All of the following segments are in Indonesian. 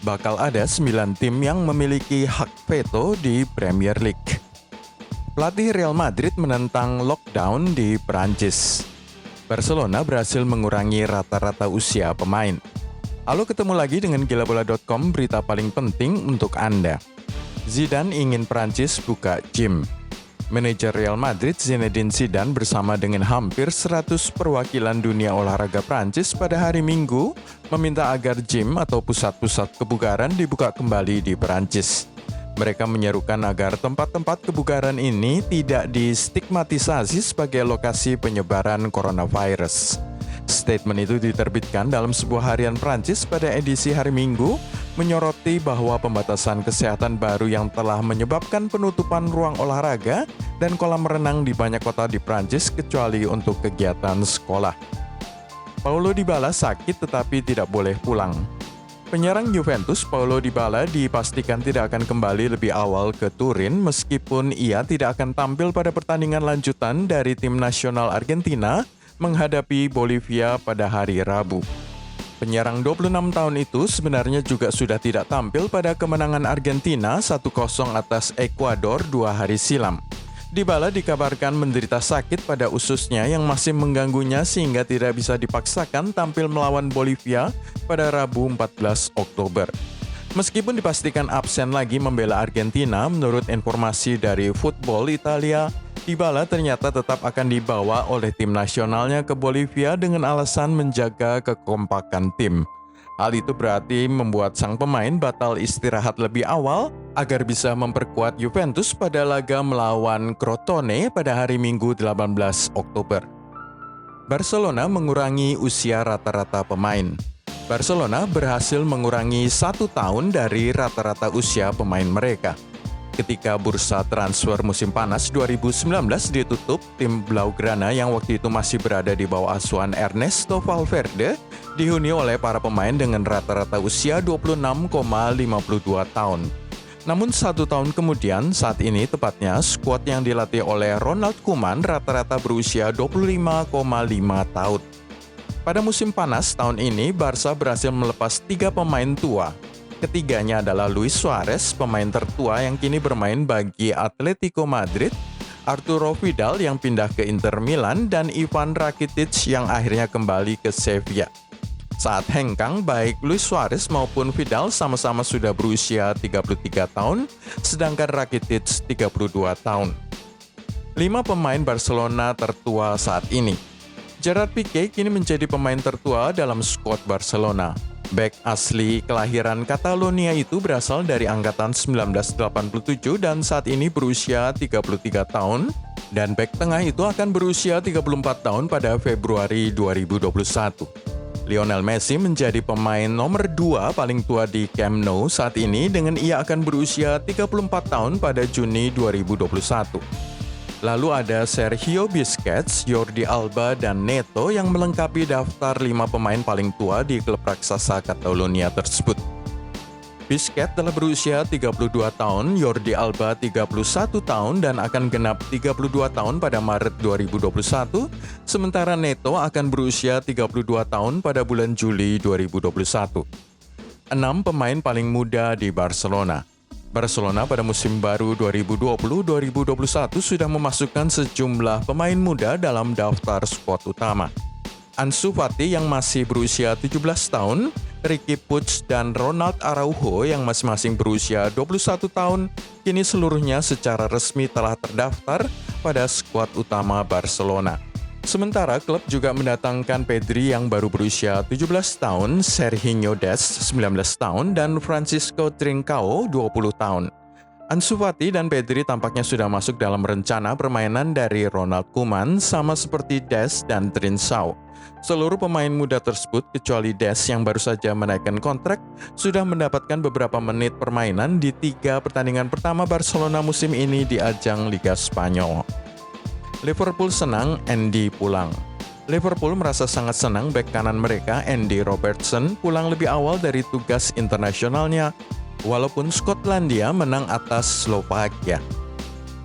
bakal ada 9 tim yang memiliki hak veto di Premier League. Pelatih Real Madrid menentang lockdown di Perancis. Barcelona berhasil mengurangi rata-rata usia pemain. Halo, ketemu lagi dengan gilabola.com, berita paling penting untuk Anda. Zidane ingin Perancis buka gym. Manajer Real Madrid Zinedine Zidane bersama dengan hampir 100 perwakilan dunia olahraga Prancis pada hari Minggu meminta agar gym atau pusat-pusat kebugaran dibuka kembali di Perancis. Mereka menyerukan agar tempat-tempat kebugaran ini tidak distigmatisasi sebagai lokasi penyebaran coronavirus. Statement itu diterbitkan dalam sebuah harian Prancis pada edisi hari Minggu, menyoroti bahwa pembatasan kesehatan baru yang telah menyebabkan penutupan ruang olahraga dan kolam renang di banyak kota di Prancis kecuali untuk kegiatan sekolah. Paulo Dybala sakit tetapi tidak boleh pulang. Penyerang Juventus Paulo Dybala dipastikan tidak akan kembali lebih awal ke Turin meskipun ia tidak akan tampil pada pertandingan lanjutan dari tim nasional Argentina menghadapi Bolivia pada hari Rabu. Penyerang 26 tahun itu sebenarnya juga sudah tidak tampil pada kemenangan Argentina 1-0 atas Ekuador 2 hari silam. Dybala dikabarkan menderita sakit pada ususnya yang masih mengganggunya sehingga tidak bisa dipaksakan tampil melawan Bolivia pada Rabu 14 Oktober. Meskipun dipastikan absen lagi membela Argentina, menurut informasi dari Football Italia, Dybala ternyata tetap akan dibawa oleh tim nasionalnya ke Bolivia dengan alasan menjaga kekompakan tim. Hal itu berarti membuat sang pemain batal istirahat lebih awal agar bisa memperkuat Juventus pada laga melawan Crotone pada hari Minggu 18 Oktober. Barcelona mengurangi usia rata-rata pemain. Barcelona berhasil mengurangi 1 tahun dari rata-rata usia pemain mereka. Ketika bursa transfer musim panas 2019 ditutup, tim Blaugrana yang waktu itu masih berada di bawah asuhan Ernesto Valverde dihuni oleh para pemain dengan rata-rata usia 26,52 tahun. Namun 1 tahun kemudian, saat ini tepatnya, skuad yang dilatih oleh Ronald Koeman rata-rata berusia 25,5 tahun. Pada musim panas tahun ini, Barca berhasil melepas 3 pemain tua. Ketiganya adalah Luis Suarez, pemain tertua yang kini bermain bagi Atletico Madrid, Arturo Vidal yang pindah ke Inter Milan, dan Ivan Rakitic yang akhirnya kembali ke Sevilla. Saat hengkang, baik Luis Suarez maupun Vidal sama-sama sudah berusia 33 tahun, sedangkan Rakitic 32 tahun. 5 pemain Barcelona tertua saat ini. Gerard Piqué kini menjadi pemain tertua dalam skuad Barcelona. Bek asli kelahiran Catalonia itu berasal dari angkatan 1987 dan saat ini berusia 33 tahun, dan bek tengah itu akan berusia 34 tahun pada Februari 2021. Lionel Messi menjadi pemain nomor 2 paling tua di Camp Nou saat ini dengan ia akan berusia 34 tahun pada Juni 2021. Lalu ada Sergio Busquets, Jordi Alba, dan Neto yang melengkapi daftar 5 pemain paling tua di klub raksasa Catalonia tersebut. Busquets telah berusia 32 tahun, Jordi Alba 31 tahun dan akan genap 32 tahun pada Maret 2021, sementara Neto akan berusia 32 tahun pada bulan Juli 2021. 6 pemain paling muda di Barcelona. Barcelona pada musim baru 2020-2021 sudah memasukkan sejumlah pemain muda dalam daftar skuad utama. Ansu Fati yang masih berusia 17 tahun, Riqui Puig dan Ronald Araujo yang masing-masing berusia 21 tahun, kini seluruhnya secara resmi telah terdaftar pada skuad utama Barcelona. Sementara klub juga mendatangkan Pedri yang baru berusia 17 tahun, Serginho Dest 19 tahun, dan Francisco Trincao 20 tahun. Ansu Fati dan Pedri tampaknya sudah masuk dalam rencana permainan dari Ronald Koeman sama seperti Dest dan Trincao. Seluruh pemain muda tersebut kecuali Dest yang baru saja menaikkan kontrak sudah mendapatkan beberapa menit permainan di 3 pertandingan pertama Barcelona musim ini di ajang Liga Spanyol. Liverpool senang Andy pulang. Liverpool merasa sangat senang bek kanan mereka, Andy Robertson, pulang lebih awal dari tugas internasionalnya, walaupun Skotlandia menang atas Slovakia.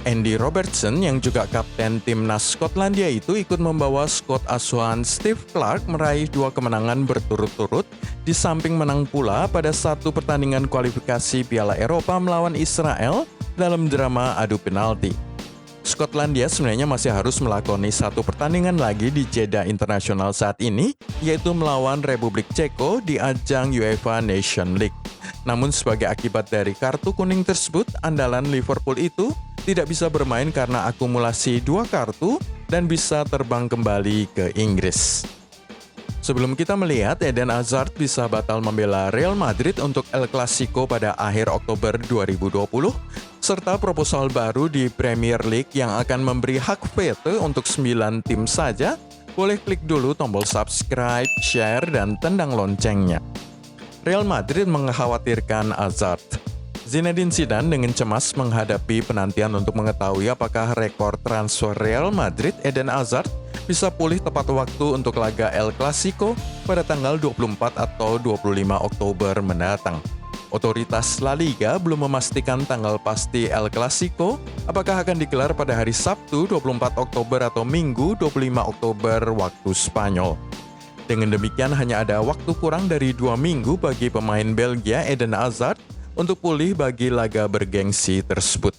Andy Robertson yang juga kapten timnas Skotlandia itu ikut membawa skuad asuhan Steve Clarke meraih 2 kemenangan berturut-turut di samping menang pula pada satu pertandingan kualifikasi Piala Eropa melawan Israel dalam drama adu penalti. Skotlandia sebenarnya masih harus melakoni satu pertandingan lagi di Jeddah Internasional saat ini, yaitu melawan Republik Ceko di ajang UEFA Nation League. Namun sebagai akibat dari kartu kuning tersebut, andalan Liverpool itu tidak bisa bermain karena akumulasi 2 kartu dan bisa terbang kembali ke Inggris. Sebelum kita melihat Eden Hazard bisa batal membela Real Madrid untuk El Clasico pada akhir Oktober 2020, serta proposal baru di Premier League yang akan memberi hak veto untuk 9 tim saja, boleh klik dulu tombol subscribe, share, dan tendang loncengnya. Real Madrid mengkhawatirkan Hazard. Zinedine Zidane dengan cemas menghadapi penantian untuk mengetahui apakah rekor transfer Real Madrid Eden Hazard bisa pulih tepat waktu untuk laga El Clasico pada tanggal 24 atau 25 Oktober mendatang. Otoritas La Liga belum memastikan tanggal pasti El Clasico, apakah akan digelar pada hari Sabtu 24 Oktober atau Minggu 25 Oktober waktu Spanyol. Dengan demikian hanya ada waktu kurang dari 2 minggu bagi pemain Belgia Eden Hazard untuk pulih bagi laga bergengsi tersebut.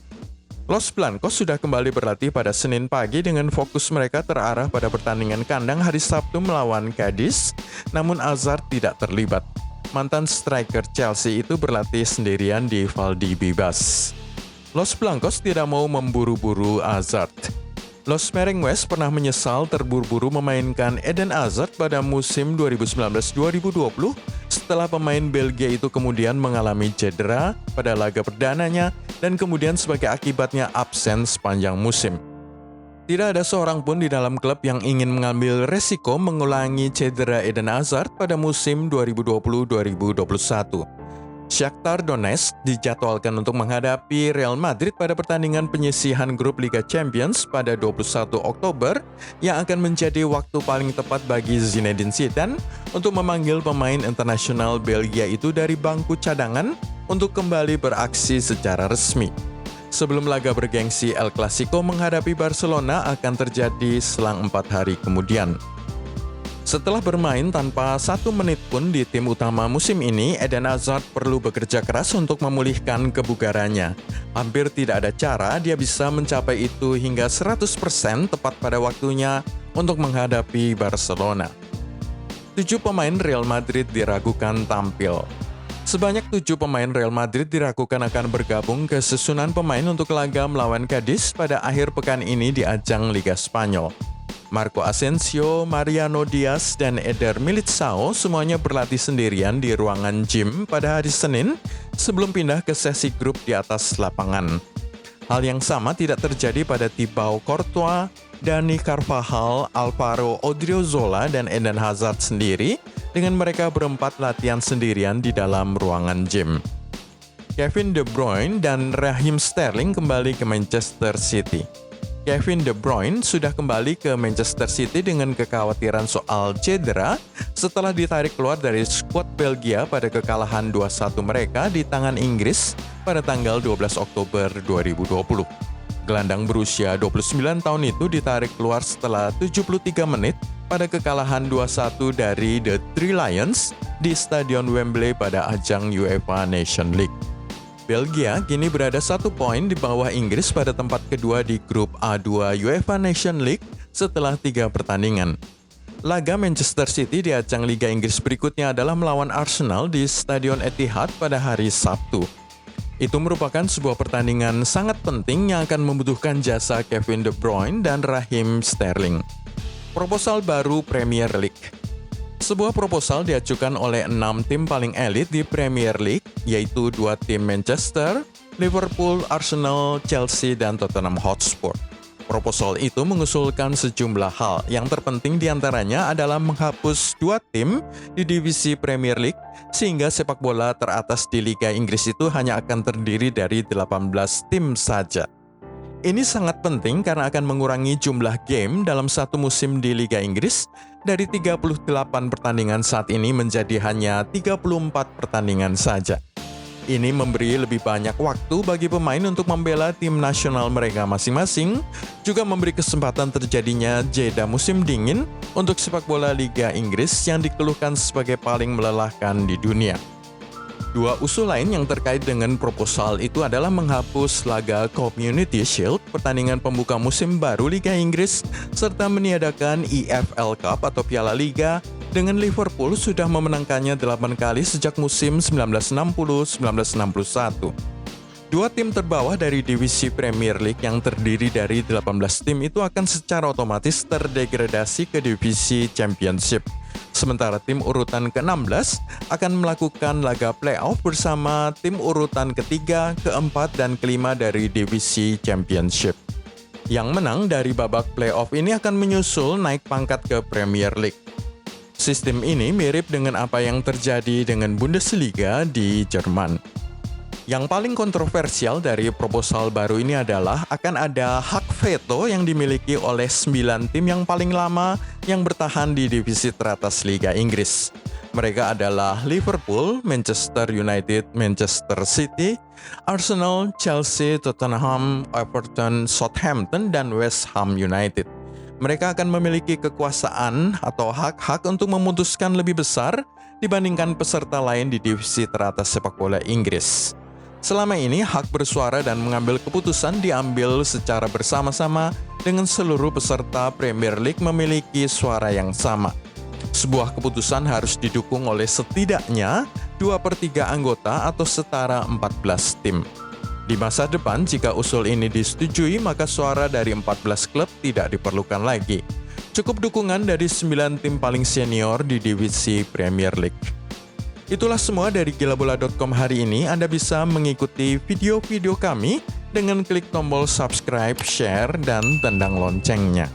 Los Blancos sudah kembali berlatih pada Senin pagi dengan fokus mereka terarah pada pertandingan kandang hari Sabtu melawan Cadiz, namun Hazard tidak terlibat. Mantan striker Chelsea itu berlatih sendirian di Valdebebas. Los Blancos tidak mau memburu-buru Hazard. Los Merengues pernah menyesal terburu-buru memainkan Eden Hazard pada musim 2019-2020 setelah pemain Belgia itu kemudian mengalami cedera pada laga perdananya dan kemudian sebagai akibatnya absen sepanjang musim. Tidak ada seorang pun di dalam klub yang ingin mengambil resiko mengulangi cedera Eden Hazard pada musim 2020-2021. Shakhtar Donetsk dijadwalkan untuk menghadapi Real Madrid pada pertandingan penyisihan grup Liga Champions pada 21 Oktober yang akan menjadi waktu paling tepat bagi Zinedine Zidane untuk memanggil pemain internasional Belgia itu dari bangku cadangan untuk kembali beraksi secara resmi. Sebelum laga bergengsi El Clasico menghadapi Barcelona akan terjadi selang 4 hari kemudian. Setelah bermain tanpa 1 menit pun di tim utama musim ini, Eden Hazard perlu bekerja keras untuk memulihkan kebugarannya. Hampir tidak ada cara dia bisa mencapai itu hingga 100% tepat pada waktunya untuk menghadapi Barcelona. 7 pemain Real Madrid diragukan tampil. Sebanyak 7 pemain Real Madrid diragukan akan bergabung ke susunan pemain untuk laga melawan Cadiz pada akhir pekan ini di ajang Liga Spanyol. Marco Asensio, Mariano Diaz, dan Eder Militao semuanya berlatih sendirian di ruangan gym pada hari Senin sebelum pindah ke sesi grup di atas lapangan. Hal yang sama tidak terjadi pada Thibaut Courtois, Dani Carvajal, Alvaro Odriozola, dan Eden Hazard sendiri dengan mereka berempat latihan sendirian di dalam ruangan gym. Kevin De Bruyne dan Raheem Sterling kembali ke Manchester City. Kevin De Bruyne sudah kembali ke Manchester City dengan kekhawatiran soal cedera setelah ditarik keluar dari skuad Belgia pada kekalahan 2-1 mereka di tangan Inggris pada tanggal 12 Oktober 2020. Gelandang berusia 29 tahun itu ditarik keluar setelah 73 menit pada kekalahan 2-1 dari The Three Lions di Stadion Wembley pada ajang UEFA Nation League. Belgia kini berada 1 poin di bawah Inggris pada tempat kedua di grup A2 UEFA Nation League setelah 3 pertandingan. Laga Manchester City di ajang Liga Inggris berikutnya adalah melawan Arsenal di Stadion Etihad pada hari Sabtu. Itu merupakan sebuah pertandingan sangat penting yang akan membutuhkan jasa Kevin De Bruyne dan Raheem Sterling. Proposal baru Premier League. Sebuah proposal diajukan oleh 6 tim paling elit di Premier League, yaitu 2 tim Manchester, Liverpool, Arsenal, Chelsea, dan Tottenham Hotspur. Proposal itu mengusulkan sejumlah hal, yang terpenting diantaranya adalah menghapus 2 tim di divisi Premier League, sehingga sepak bola teratas di Liga Inggris itu hanya akan terdiri dari 18 tim saja. Ini sangat penting karena akan mengurangi jumlah game dalam satu musim di Liga Inggris dari 38 pertandingan saat ini menjadi hanya 34 pertandingan saja. Ini memberi lebih banyak waktu bagi pemain untuk membela tim nasional mereka masing-masing, juga memberi kesempatan terjadinya jeda musim dingin untuk sepak bola Liga Inggris yang dikeluhkan sebagai paling melelahkan di dunia. Dua usul lain yang terkait dengan proposal itu adalah menghapus laga Community Shield, pertandingan pembuka musim baru Liga Inggris, serta meniadakan EFL Cup atau Piala Liga, dengan Liverpool sudah memenangkannya 8 kali sejak musim 1960-1961. Dua tim terbawah dari divisi Premier League yang terdiri dari 18 tim itu akan secara otomatis terdegradasi ke divisi Championship. Sementara tim urutan ke-16 akan melakukan laga playoff bersama tim urutan ketiga, keempat, dan kelima dari divisi Championship. Yang menang dari babak playoff ini akan menyusul naik pangkat ke Premier League. Sistem ini mirip dengan apa yang terjadi dengan Bundesliga di Jerman. Yang paling kontroversial dari proposal baru ini adalah akan ada hak veto yang dimiliki oleh 9 tim yang paling lama yang bertahan di divisi teratas Liga Inggris. Mereka adalah Liverpool, Manchester United, Manchester City, Arsenal, Chelsea, Tottenham, Everton, Southampton, dan West Ham United. Mereka akan memiliki kekuasaan atau hak-hak untuk memutuskan lebih besar dibandingkan peserta lain di divisi teratas sepak bola Inggris. Selama ini, hak bersuara dan mengambil keputusan diambil secara bersama-sama dengan seluruh peserta Premier League memiliki suara yang sama. Sebuah keputusan harus didukung oleh setidaknya 2/3 anggota atau setara 14 tim. Di masa depan, jika usul ini disetujui, maka suara dari 14 klub tidak diperlukan lagi. Cukup dukungan dari 9 tim paling senior di divisi Premier League. Itulah semua dari gilabola.com hari ini. Anda bisa mengikuti video-video kami dengan klik tombol subscribe, share, dan tendang loncengnya.